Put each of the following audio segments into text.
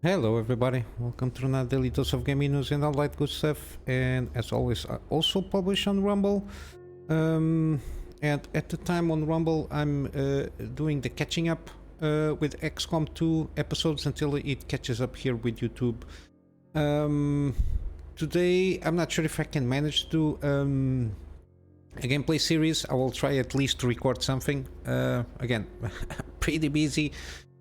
Hello everybody, welcome to another daily dose of gaming news and all that good stuff. And as always, I also publish on Rumble. And at the time on Rumble, I'm doing the catching up with XCOM 2 episodes until it catches up here with YouTube. Today, I'm not sure if I can manage to do a gameplay series. I will try at least to record something. Again, pretty busy.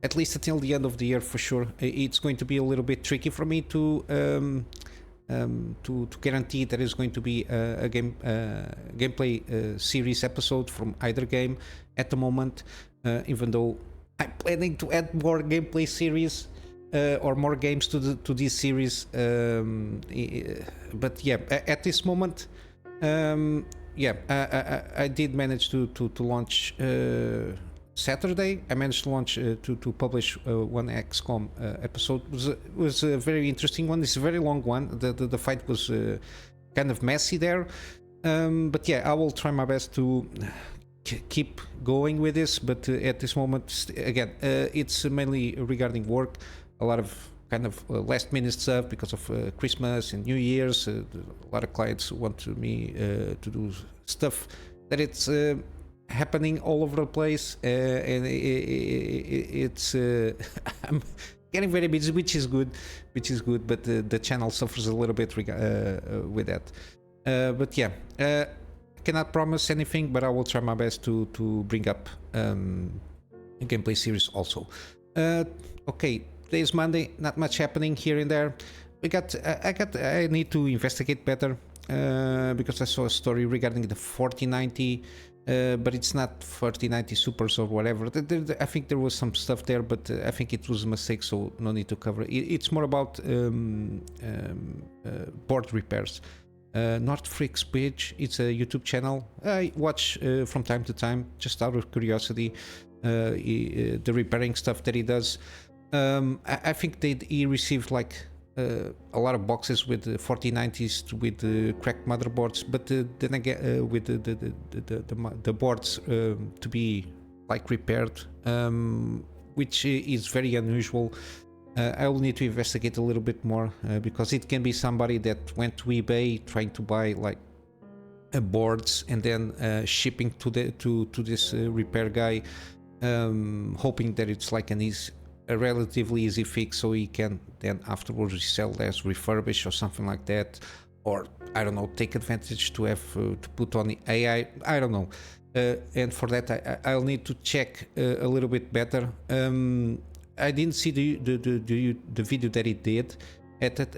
At least until the end of the year, for sure. It's going to be a little bit tricky for me to guarantee that it's going to be a gameplay series episode from either game at the moment. Even though I'm planning to add more gameplay series or more games to this series, but yeah, at this moment, I did manage to launch. Saturday, I managed to launch to publish one XCOM episode. It was a very interesting one. It's a very long one. The fight was kind of messy there, but yeah, I will try my best to keep going with this. But at this moment, again, it's mainly regarding work. A lot of kind of last minute stuff because of Christmas and New Year's. A lot of clients want me to do stuff that it's happening all over the place, and it's I'm getting very busy, which is good, but the channel suffers a little bit with that, but yeah, I cannot promise anything, but I will try my best to bring up a gameplay series also. Okay, today is Monday, not much happening here and there. I need to investigate better because I saw a story regarding the 4090, but it's not 4090 Supers or whatever. I think there was some stuff there, but I think it was a mistake, so no need to cover it. It's more about board repairs. North Freaks Page, it's a YouTube channel I watch from time to time, just out of curiosity, the repairing stuff that he does. I think he received like a lot of boxes with 4090s with cracked motherboards, but then again with the boards to be like repaired, which is very unusual. I will need to investigate a little bit more because it can be somebody that went to eBay trying to buy like boards and then shipping to this repair guy, hoping that it's like a relatively easy fix, so he can then afterwards resell as refurbished or something like that, or I don't know, take advantage to have to put on the AI. I don't know, and for that I'll need to check a little bit better. I didn't see the video that he did at that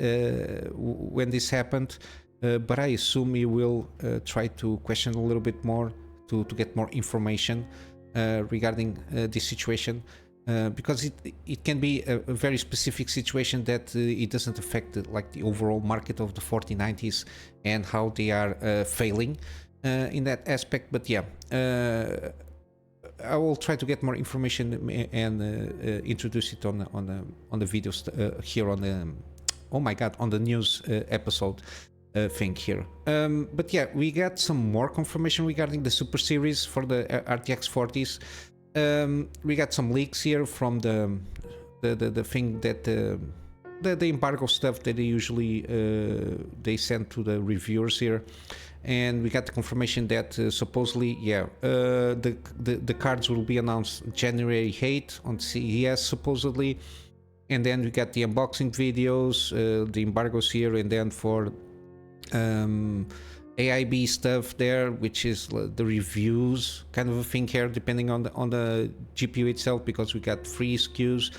when this happened, but I assume he will try to question a little bit more to get more information regarding this situation. Because it can be a very specific situation that it doesn't affect like the overall market of the 4090s and how they are failing in that aspect. But yeah, I will try to get more information and introduce it on the videos here on the on the news episode thing here. But yeah, we got some more confirmation regarding the Super Series for the RTX 40s. We got some leaks here from the thing that the embargo stuff that they usually they send to the reviewers here, and we got the confirmation that supposedly the cards will be announced January 8th on CES supposedly, and then we got the unboxing videos, the embargoes here, and then for AIB stuff there, which is the reviews kind of a thing here, depending on the GPU itself, because we got free SKUs,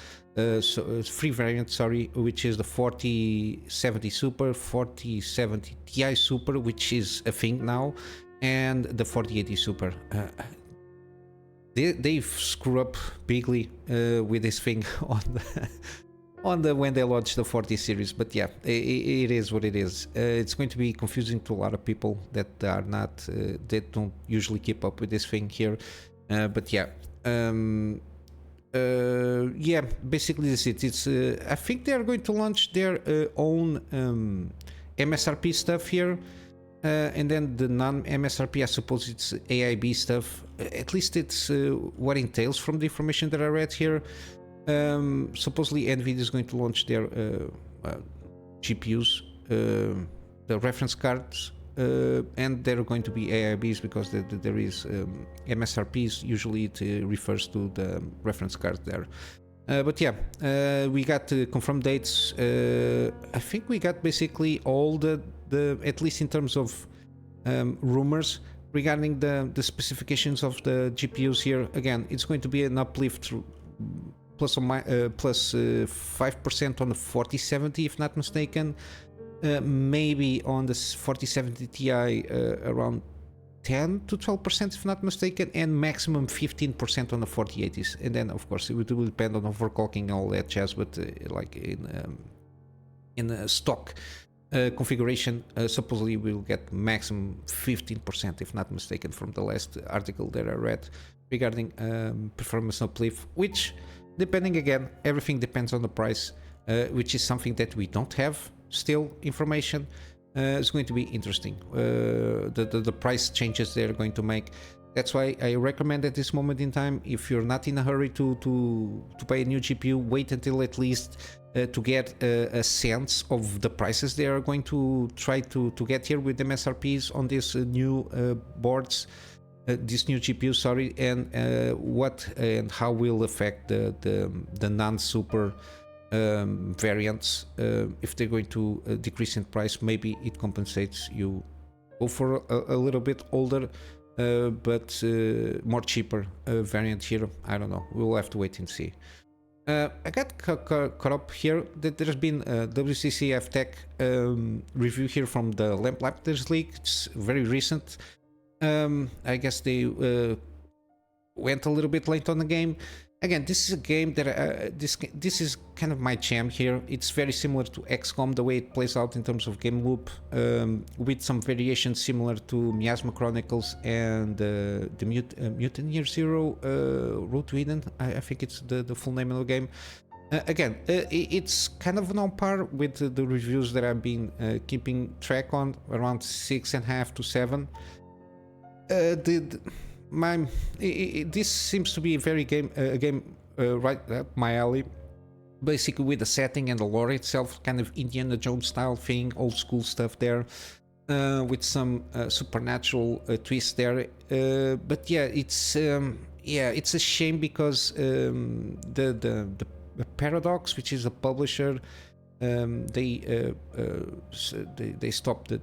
free variants, sorry, which is the 4070 Super, 4070 Ti Super, which is a thing now, and the 4080 Super. They screw up bigly with this thing on the when they launched the 40 series, but yeah, it is what it is. It's going to be confusing to a lot of people that are not that don't usually keep up with this thing here, but yeah, yeah, basically this is it's I think they are going to launch their own MSRP stuff here, and then the non-MSRP, I suppose it's AIB stuff. At least it's what entails from the information that I read here. Supposedly NVIDIA is going to launch their GPUs, the reference cards, and they're going to be AIBs because there is MSRPs. Usually it refers to the reference card there. But yeah, we got confirmed dates. I think we got basically all the at least in terms of rumors regarding the specifications of the GPUs here. Again, it's going to be an uplift plus 5% on the 4070, if not mistaken. Maybe on the 4070 Ti around 10 to 12%, if not mistaken, and maximum 15% on the 4080s. And then, of course, it will depend on overclocking and all that jazz. But like in a stock configuration, supposedly we'll get maximum 15%, if not mistaken, from the last article that I read regarding performance uplift. Which, depending again, everything depends on the price, which is something that we don't have still information. It's going to be interesting, the price changes they're going to make. That's why I recommend at this moment in time, if you're not in a hurry to buy a new GPU, wait until at least to get a sense of the prices they are going to try to get here with MSRPs on these new boards, this new GPU, sorry, and what and how will affect the non-super variants. If they're going to decrease in price, maybe it compensates. You go for a little bit older but more cheaper variant here. I don't know, we'll have to wait and see. I got caught up here that there's been a WCCF Tech review here from the Lamplighters league. It's very recent. I guess they went a little bit late on the game. Again, this is a game that this is kind of my jam here. It's very similar to XCOM, the way it plays out in terms of game loop, with some variations similar to Miasma Chronicles and the Mutant Year Zero Road to Eden. I think it's the full name of the game. Again, it's kind of on par with the reviews that I've been keeping track on, around 6.5 to 7. This seems to be a very game right up my alley, basically, with the setting and the lore itself, kind of Indiana Jones style thing, old school stuff there, with some supernatural twists there. But yeah, it's a shame because the Paradox, which is a publisher, they stopped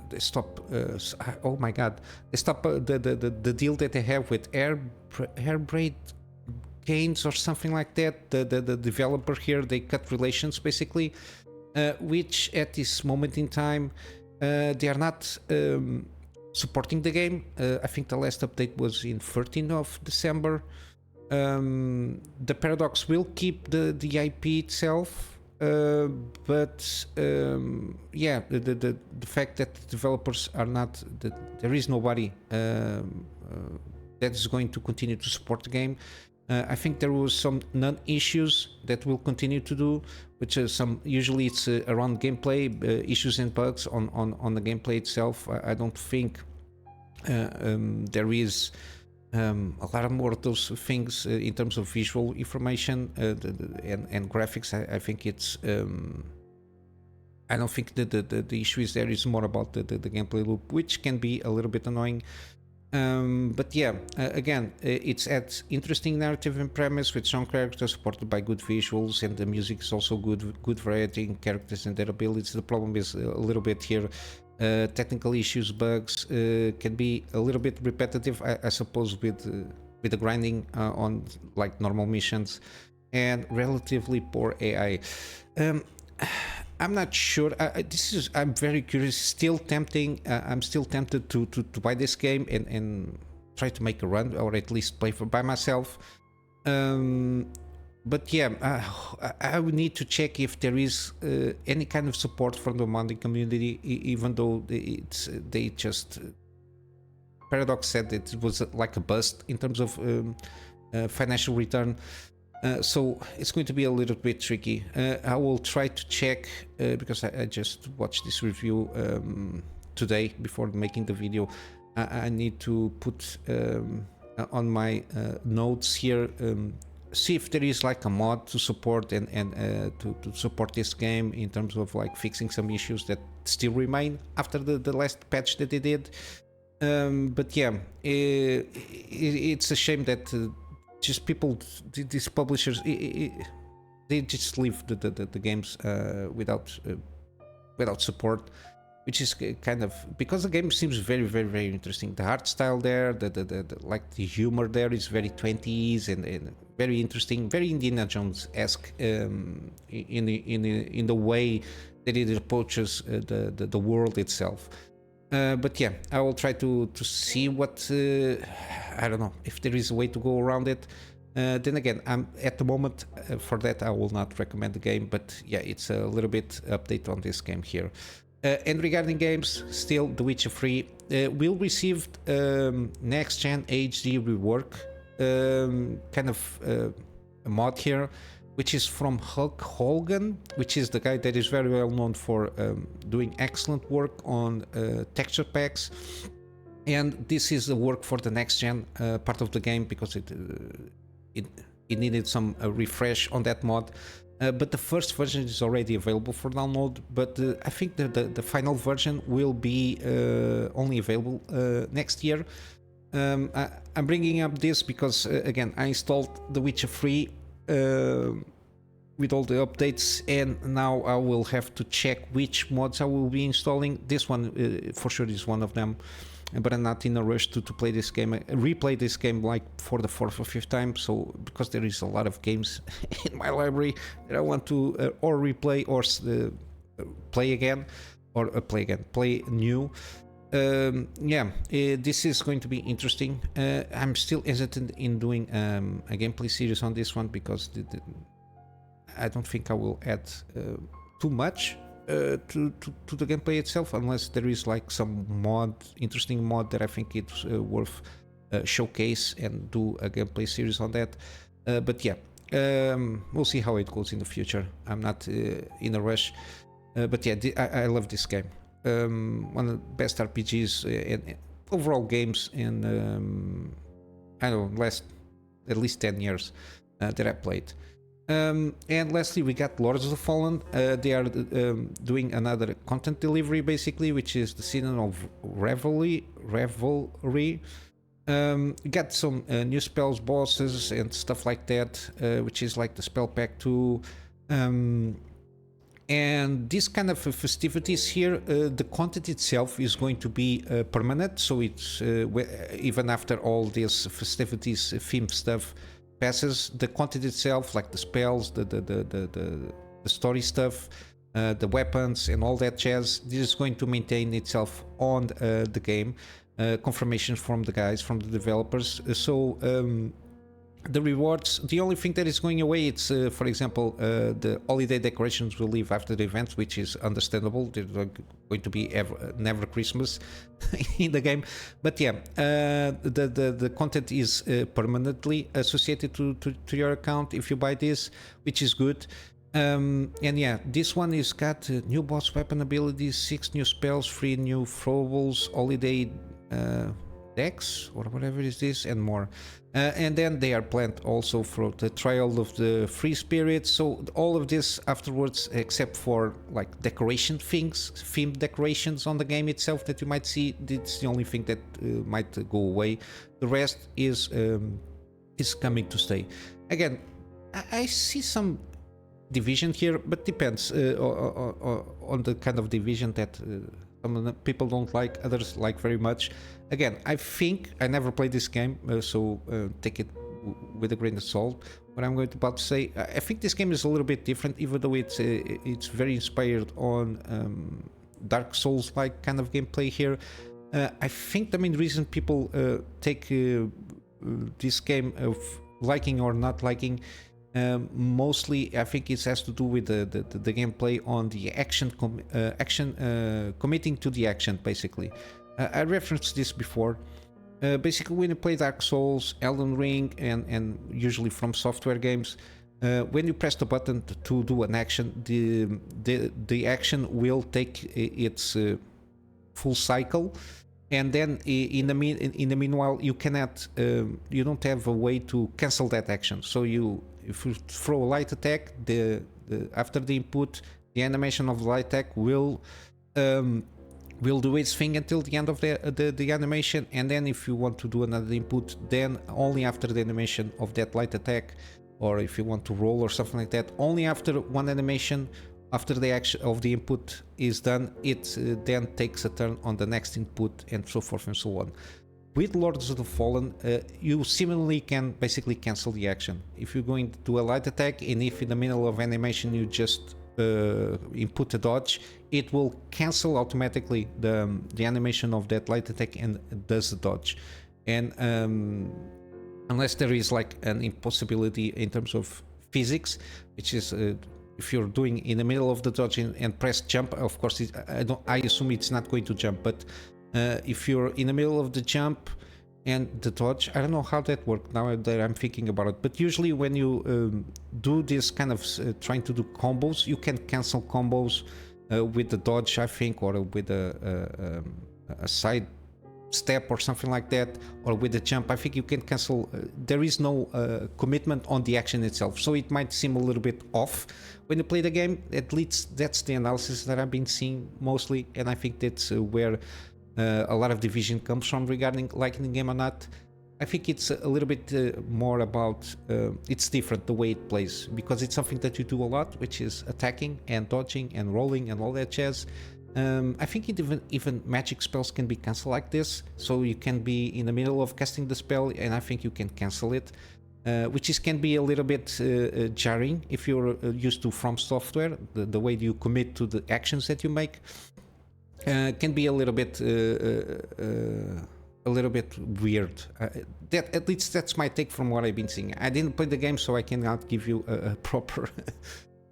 they stop. Oh my God! They stop the deal that they have with Hairbraid Games or something like that. The developer here, they cut relations basically, which at this moment in time they are not supporting the game. I think the last update was in 13th of December. The Paradox will keep the IP itself. But yeah, the fact that the developers are not, there is nobody that is going to continue to support the game. I think there was some non-issues that will continue to do, which is usually it's around gameplay issues and bugs on the gameplay itself. I don't think there is a lot more of those things in terms of visual information and graphics. I think it's I don't think that the issue is there. It's more about the gameplay loop, which can be a little bit annoying. But yeah, again, it's adds interesting narrative and premise with strong characters supported by good visuals, and the music is also good variety in characters and their abilities. The problem is a little bit here. Technical issues, bugs can be a little bit repetitive, I suppose, with the grinding on like normal missions, and relatively poor AI. I'm not sure. I'm very curious. Still tempting. I'm still tempted to buy this game and try to make a run, or at least play by myself. But yeah, I would need to check if there is any kind of support from the modding community, even though they just Paradox said that it was like a bust in terms of financial return. So it's going to be a little bit tricky. I will try to check because I just watched this review today before making the video. I need to put on my notes here see if there is like a mod to support and to support this game in terms of like fixing some issues that still remain after the last patch that they did. But yeah, it's a shame that just people, these publishers, they just leave the games without support, which is kind of, because the game seems very interesting. The art style there, the like the humor there is very 20s and very interesting, very Indiana Jones-esque in the way that it approaches the world itself. But yeah, I will try to see what I don't know if there is a way to go around it. Then again, I'm at the moment for that I will not recommend the game, but yeah, it's a little bit update on this game here. And regarding games, still The Witcher 3 will receive NextGen HD rework, kind of a mod here, which is from Hulk Hogan, which is the guy that is very well known for doing excellent work on texture packs. And this is the work for the next gen part of the game, because it needed some refresh on that mod. But the first version is already available for download, but I think the final version will be only available next year. I'm bringing up this because, again, I installed The Witcher 3 with all the updates, and now I will have to check which mods I will be installing. This one for sure is one of them, but I'm not in a rush to play this game, replay this game like for the 4th or 5th time. So because there is a lot of games in my library that I want to or replay or play again, or play new. Yeah, this is going to be interesting. I'm still hesitant in doing a gameplay series on this one because I don't think I will add too much to the gameplay itself, unless there is like some interesting mod that I think it's worth showcase and do a gameplay series on that. But yeah, we'll see how it goes in the future. I'm not in a rush, but yeah, I love this game. One of the best RPGs and overall games in I don't know, at least 10 years that I played. And lastly, we got Lords of the Fallen. They are doing another content delivery, basically, which is the season of Revelry. Got some new spells, bosses, and stuff like that, which is like the spell pack 2. And this kind of festivities here, the content itself is going to be permanent, so it's even after all this festivities theme stuff passes, the content itself, like the spells, the story stuff, the weapons and all that jazz, this is going to maintain itself on the game. Confirmation from the guys, from the developers. So the rewards, the only thing that is going away, it's for example the holiday decorations will leave after the event, which is understandable. There's going to be never Christmas in the game, but yeah, the content is permanently associated to your account if you buy this, which is good. And yeah, this one is got new boss weapon abilities, 6 new spells, 3 new throwables, holiday decks or whatever is this, and more. And then they are planned also for the Trial of the Free Spirits. So all of this afterwards, except for like decoration things, themed decorations on the game itself that you might see, it's the only thing that might go away. The rest is coming to stay. Again, I see some division here, but depends on the kind of division that some of the people don't like, others like very much. Again, I think I never played this game, so take it with a grain of salt. What I'm going to about to say, I think this game is a little bit different, even though it's very inspired on Dark Souls-like kind of gameplay here. I think the main reason people take this game of liking or not liking, mostly I think it has to do with the gameplay on the action committing to the action, basically. I referenced this before. Basically, when you play Dark Souls, Elden Ring, and usually from software games, when you press the button to do an action, the action will take its full cycle, and then in the meanwhile you cannot you don't have a way to cancel that action. So if you throw a light attack, after the input, the animation of the light attack will do its thing until the end of the animation, and then if you want to do another input, then only after the animation of that light attack, or if you want to roll or something like that, only after one animation after the action of the input is done, it then takes a turn on the next input, and so forth and so on. With Lords of the Fallen, you similarly can basically cancel the action. If you're going to do a light attack, and if in the middle of animation you just input a dodge, it will cancel automatically the animation of that light attack and does the dodge. And unless there is like an impossibility in terms of physics, which is if you're doing in the middle of the dodge and press jump, of course I assume it's not going to jump, but if you're in the middle of the jump and the dodge, I don't know how that works now that I'm thinking about it, but usually when you do this kind of trying to do combos, you can cancel combos with the dodge, I think, or with a side step or something like that, or with the jump. I think you can cancel. There is no commitment on the action itself, so it might seem a little bit off when you play the game. At least that's the analysis that I've been seeing mostly, and I think that's where a lot of division comes from regarding liking the game or not. I think it's a little bit more about it's different the way it plays, because it's something that you do a lot, which is attacking and dodging and rolling and all that jazz. I think even magic spells can be cancelled like this, so you can be in the middle of casting the spell and I think you can cancel it, which can be a little bit jarring if you're used to From Software. The way you commit to the actions that you make can be a little bit weird. That, at least that's my take from what I've been seeing. I didn't play the game, so I cannot give you a proper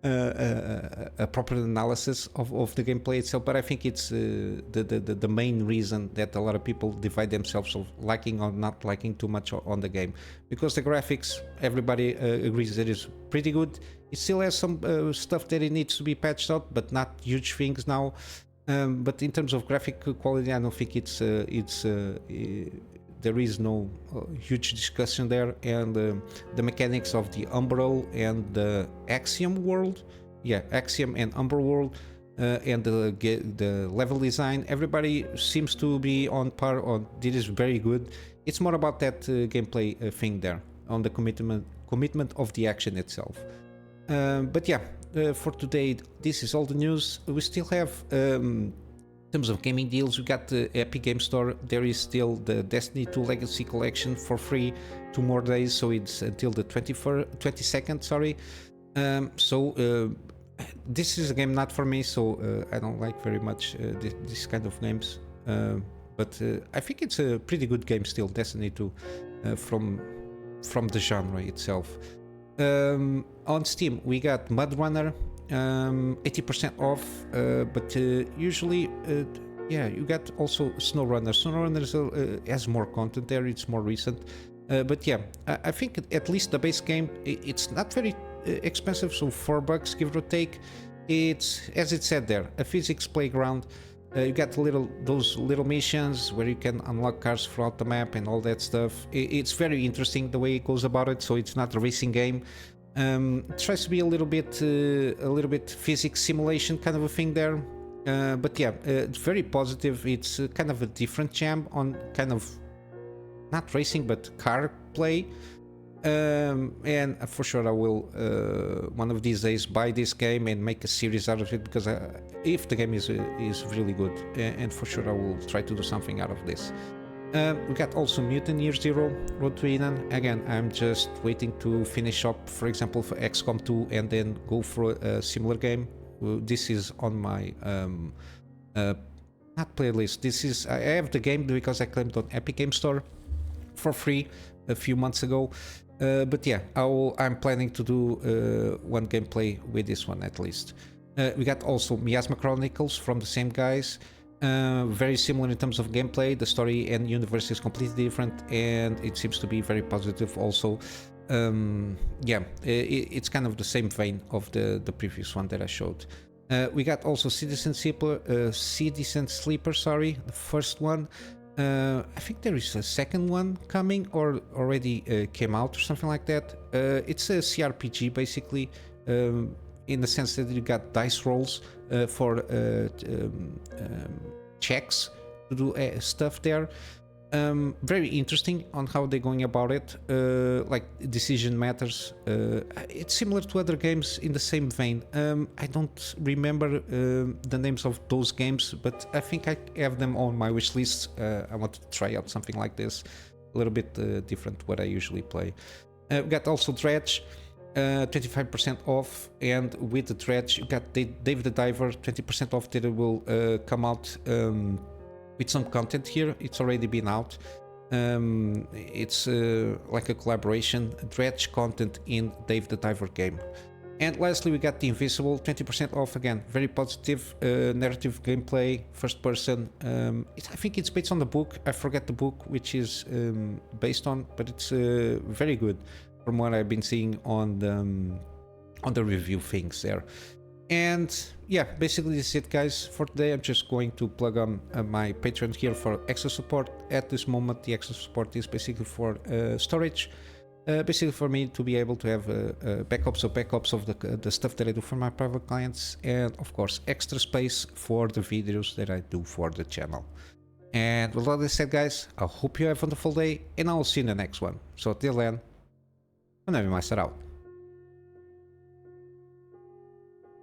a proper analysis of the gameplay itself, but I think it's the main reason that a lot of people divide themselves of liking or not liking too much on the game, because the graphics, everybody agrees that it's pretty good. It still has some stuff that it needs to be patched out, but not huge things now. But in terms of graphic quality, I don't think there is no huge discussion there, and the mechanics of the Umbral and the Axiom world, Axiom and Umbral world, and the level design, everybody seems to be on par. On it is very good. It's more about that gameplay thing there, on the commitment of the action itself. But yeah, for today, this is all the news. We still have. In terms of gaming deals, we got the Epic Game Store. There is still the Destiny 2 Legacy Collection for free, 2 more days, so it's until the 22nd. Sorry. This is a game not for me, so I don't like very much this kind of games. But I think it's a pretty good game still, Destiny 2, from the genre itself. On Steam, we got mudrunner. 80% off, but usually you got also SnowRunner. SnowRunner has more content there, it's more recent, but yeah, I think at least the base game, it's not very expensive, so $4 give or take. It's, as it said there, a physics playground. You got those little missions where you can unlock cars throughout the map and all that stuff. It's very interesting the way it goes about it, so it's not a racing game. It tries to be a little bit physics simulation kind of a thing there, but yeah, it's very positive. It's kind of a different jam on kind of not racing but car play, and for sure I will one of these days buy this game and make a series out of it, because if the game is really good, and for sure I will try to do something out of this. We got also Mutant Year Zero, Road to Eden. Again, I'm just waiting to finish up, for example, for XCOM 2 and then go for a similar game. This is on my not playlist. This is, I have the game because I claimed on Epic Game Store for free a few months ago. But yeah, I'm planning to do one gameplay with this one at least. We got also Miasma Chronicles from the same guys. Very similar in terms of gameplay. The story and universe is completely different, and it seems to be very positive also. It's kind of the same vein of the previous one that I showed. We got also Citizen Sleeper, the first one. I think there is a second one coming or already came out or something like that. It's a CRPG basically, in the sense that you got dice rolls for checks to do stuff there. Very interesting on how they're going about it, like decision matters. It's similar to other games in the same vein. I don't remember the names of those games, but I think I have them on my wish list. I want to try out something like this, a little bit different to what I usually play. We got also Dredge, 25% off, and with the Dredge you got Dave the Diver, 20% off that will come out with some content here. It's already been out. It's like a collaboration, Dredge content in Dave the Diver game. And lastly, we got The Invisible, 20% off again. Very positive narrative gameplay, first person. I think it's based on the book. I forget the book which is based on, but it's very good from what I've been seeing on the review things there. And yeah, basically this is it, guys, for today. I'm just going to plug on my Patreon here for extra support. At this moment, the extra support is basically for storage, basically for me to be able to have backups of the stuff that I do for my private clients, and of course extra space for the videos that I do for the channel. And with all that said, guys, I hope you have a wonderful day, and I will see you in the next one. So till then, Kunamy Master out.